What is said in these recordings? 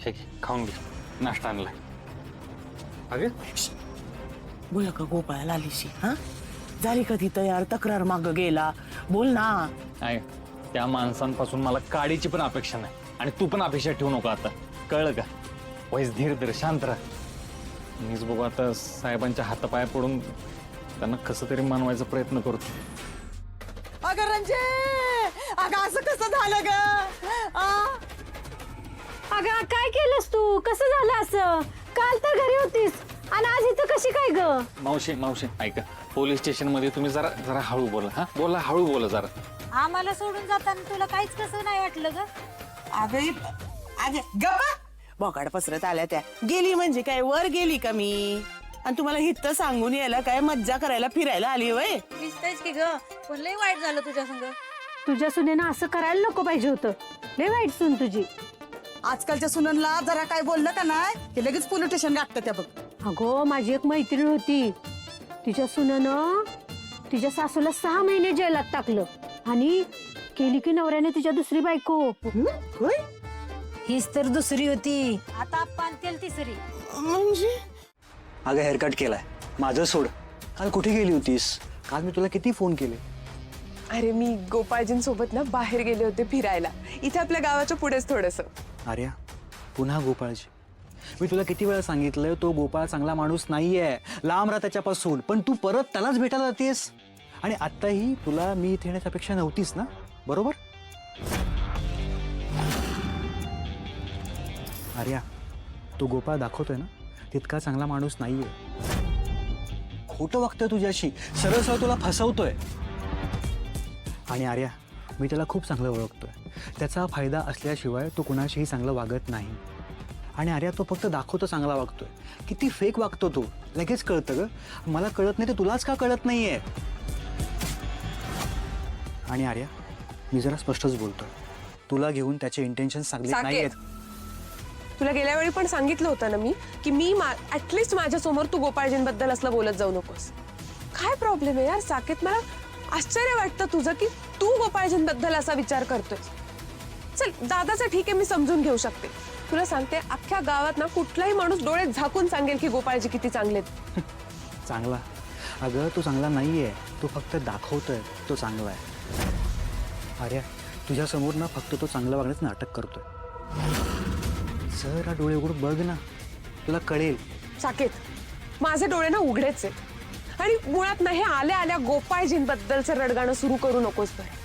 हे घे, खाऊन घे, नाश्ता आणलाय. अगे बोला का गोपाळाला आलीशी हा झाली का ती तयार तक्रार माग गेला बोल ना. नाही, त्या माणसांपासून मला काडीची पण अपेक्षा नाही आणि तू पण अपेक्षा ठेवू नको आता, कळलं का? वैस धीर धीर शांत राहा. मीच बघू आता साहेबांच्या हातापाया पडून त्यांना कसं तरी मानवायचा प्रयत्न करतो. अगं रंजे अगं असं कसं झालं ग? अगं काय केलंस तू? कसं झालं असं? काल तर घरी होतीस आणि आज इथं कशी काय ग? मावशी मावशी ऐका, पोलीस स्टेशन मध्ये तुम्ही जरा जरा हळू बोला. हा बोला, हळू बोला जरा. आम्हाला सोडून जाताना तुला काहीच कसं नाही वाटलं ग? अगं अगं गप्पा बोकाड पसरत आल्या त्या. गेली म्हणजे काय वर गेली का मी? आणि तुम्हाला हिथं सांगून यायला काय मज्जा करायला फिरायला आली वय? दिसतंयच की ग, पण लय वाईट झालं तुझ्या संग. तुझ्या सुनेनं असं करायला नको पाहिजे होतं. लय वाईट सून तुझी. आजकालच्या सुनांना जरा काय बोललं का नाही की लगेच पोलीस स्टेशन गाठतं त्या बघ. अगो माझी एक मैत्रीण होती, तिच्या सुनेनं तिच्या सासूला 6 महिने जेलात टाकलं आणि केली की नवऱ्याने तिच्या दुसरी बायको. होय हीच तर दुसरी होती, आता पानतेल तिसरी. म्हणजे अगं हेअरकट केलाय माझं सोड. काल कुठे गेली होतीस? काल मी तुला किती फोन केले. अरे मी गोपाळजींसोबत ना बाहेर गेले होते फिरायला, इथे आपल्या गावाच्या पुढेच थोडंसं. आर्या पुन्हा गोपाळजी, मी तुला किती वेळा सांगितलंय तो गोपाळ चांगला माणूस नाहीये, लांब राहा त्याच्यापासून. पण तू परत त्यालाच भेटायला जातेस. आणि आत्ताही तुला मी इथे येण्याची अपेक्षा नव्हतीस ना, बरोबर? आर्या, तो गोपाळ दाखवतोय ना तितका चांगला माणूस नाहीये. खोटं वागतोय तुझ्याशी, सरळ सरळ तुला फसवतोय. आणि आर्या, मी त्याला खूप चांगलं ओळखतोय. त्याचा फायदा असल्याशिवाय तो कुणाशीही चांगलं वागत नाही. आणि आर्या, तो फक्त दाखवतो चांगला वागतोय. किती फेक वागतो तो, लगेच कळतं ग. मला कळत नाही तर तुलाच का कळत नाहीये? आणि आर्या, मी जरा स्पष्टच बोलतोय. तुला घेऊन त्याचे इंटेन्शन चांगले नाहीयेत. तुला गेल्या वेळी पण सांगितलं होतं ना मी की ऍटलिस्ट माझ्यासमोर तू गोपाळजींबद्दल असलं बोलत जाऊ नकोस. काय प्रॉब्लेम आहे यार साकेत? मला आश्चर्य वाटतं तुझं की तू गोपाळजींबद्दल असा विचार करतोय. चल दादाचं ठीक आहे, मी समजून घेऊ शकते. तुला सांगते, अख्ख्या गावात ना कुठलाही माणूस डोळे झाकून सांगेल की गोपाळजी किती चांगले आहेत. चांगला? अगं तो चांगला नाहीये, तो फक्त दाखवतोय तो चांगला आहे. अरे तुझ्या समोर ना फक्त तो चांगला वागण्याचं नाटक करतोय. जरा डोळे उघडून बघ ना, तुला कळेल. साकेत, माझे डोळे ना उघडेच आहे. आणि मुळात ना हे आल्या आल्या गोपाळजींबद्दलचं रडगाणं सुरू करू नकोस बरं.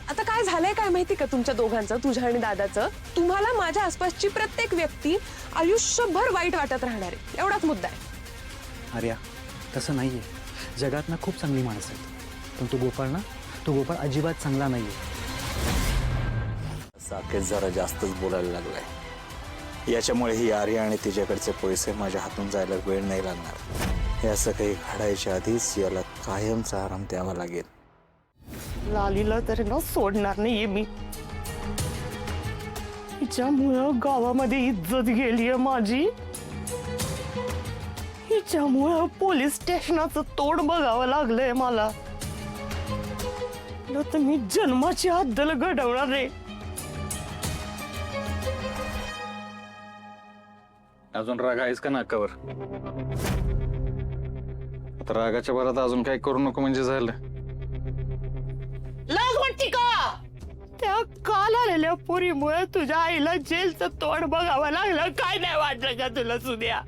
आता काय झालंय काय माहिती का तुमच्या दोघांचं, तुझ्या आणि दादाचं? तुम्हाला माझ्या आसपासची प्रत्येक व्यक्ती आयुष्यभर वाईट वाटत राहणार आहे, एवढाच मुद्दा आहे. अरे तसं नाहीये. जगात ना खूप चांगली माणसं आहेत, पण तो गोपाळ अजिबात चांगला नाहीये. साकेत जरा जास्तच बोलायला लागलाय. याच्यामुळे ही आर्या आणि तिच्याकडचे पैसे माझ्या हातून जायला वेळ नाही लागणार. हे असं काही घडायच्या आधीच याला कायमचा आराम द्यावा लागेल. लालीला तर न सोडणार नाहीये मी. हिच्यामुळं गावामध्ये इज्जत गेलीये माझी. हिच्यामुळं पोलीस स्टेशनाचं तोड बघावं लागलंय मला. न तर मी जन्माची हद्दल घडवणार रे. अजून राग आहेस का नाकावर? आता रागाच्या भरात अजून काही करू नको म्हणजे झालं. लाज वाटते का? त्या काल आलेल्या पोरीमुळे तुझ्या आईला जेलचं तोंड बघावं लागलं. काय नाही वाटलं का तुला सुद्या?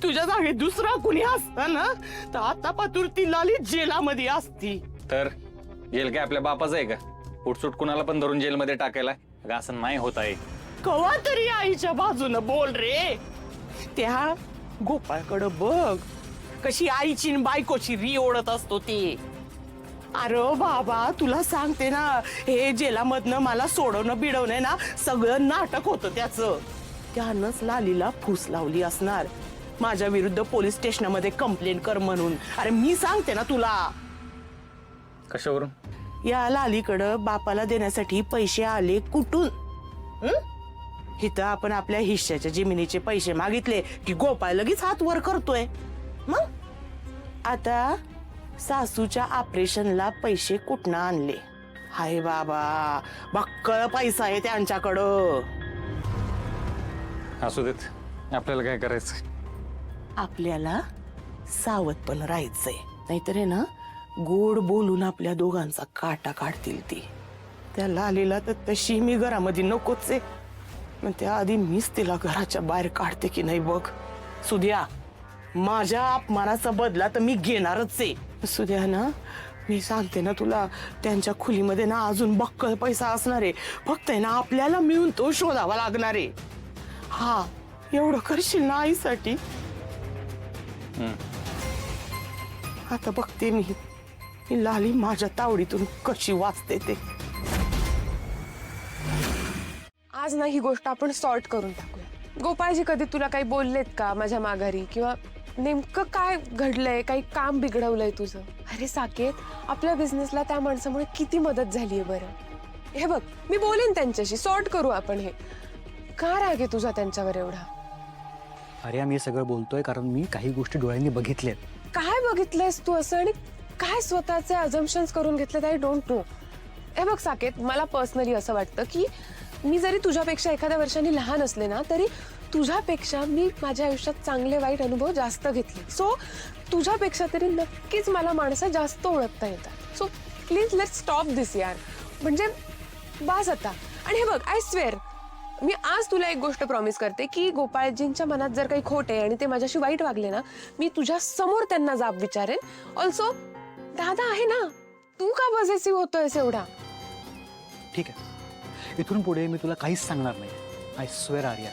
तुझ्या जागी दुसरा कुणी असता ना तर आता पातूर ती लाली जेलामध्ये असती. तर जेल काय आपल्या बापाचं आहे का? उठसूट कुणाला पण धरून जेलमध्ये टाकायला? अगं असं नाही होत आहे. कवा तरी आईच्या बाजूनं बोल रे. त्या गोपाळकडं बघ, कशी आईची न बायकोची री ओढत असतो ते. अरे बाबा, तुला सांगते ना, हे जेलामधनं मला सोडवणं बिडवणं ना सगळं नाटक होतं त्याचं. त्यानंच लालीला फूस लावली असणार माझ्या विरुद्ध पोलीस स्टेशनमध्ये कंप्लेंट कर म्हणून. अरे मी सांगते ना तुला. कशावरून? या लालीकडं बापाला देण्यासाठी पैसे आले कुठून? इथं आपण आपल्या हिश्श्याच्या जमिनीचे पैसे मागितले की गोपाळ लगेच हात वर करतोय. मग आता सासूच्या ऑपरेशनला पैसे कुठनं आणले? हाय बाबा, बक्कळ पैसा आहे त्यांच्याकडं. असू देत, आपल्याला काय करायचं. आपल्याला सावध पण राहायचंय, नाहीतर आहे ना गोड बोलून आपल्या दोघांचा काटा काढतील ती. त्या लालीला तर तशी मी घरामध्ये नकोच आहे, मग त्याआधी मीच तिला घराच्या बाहेर काढते की नाही बघ. सुद्या, माझ्या अपमानाचा बदला तर मी घेणारच आहे. सुद्या ना, मी सांगते ना तुला, त्यांच्या खुलीमध्ये ना अजून बक्कळ पैसा असणार आहे. फक्त आहे ना आपल्याला मिळून तो शोधावा लागणार आहे. हा, एवढं करशील ना आईसाठी? आता बघते मी ही लाली माझ्या तावडीतून कशी वाचते ते. आज ना ही गोष्ट आपण सॉर्ट करून टाकूया. गोपाळजी कधी तुला काही बोललेत का माझ्या माघारी, किंवा नेमकं काय घडलंय, काही काम बिघडवलंय तुझं? अरे साकेत, आपल्या बिझनेसला त्या माणसामुळे किती मदत झालीये बरं. हे बघ, मी बोलेन त्यांच्याशी, सॉर्ट करू आपण हे. का राग आहे तुझा त्यांच्यावर एवढा? अरे मी सगळं बोलतोय कारण मी काही गोष्टी डोळ्यांनी बघितल्यात. काय बघितलंयस तू असं, आणि काय स्वतःचे अझम्पशन्स करून घेतलेत? I don't know. हे बघ साकेत, मला पर्सनली असं वाटतं की मी जरी तुझ्यापेक्षा एखाद्या वर्षांनी लहान असले ना, तरी तुझ्यापेक्षा मी माझ्या आयुष्यात चांगले वाईट अनुभव जास्त घेतले. सो तुझ्यापेक्षा तरी नक्कीच मला माणसं जास्त ओळखता येतात. सो प्लीज लेट स्टॉप दिस यार. म्हणजे बास आता. आणि हे बघ, आय स्वेअर, मी आज तुला एक गोष्ट प्रॉमिस करते की गोपाळजींच्या मनात जर काही खोट आहे आणि ते माझ्याशी वाईट वागले ना, मी तुझ्या समोर त्यांना जाब विचारेन. ऑल्सो दादा आहे ना, तू का पॉझिटिव्ह होतोयस एवढा? ठीक आहे, इथून पुढे मी तुला काहीच सांगणार नाही. I swear Arya.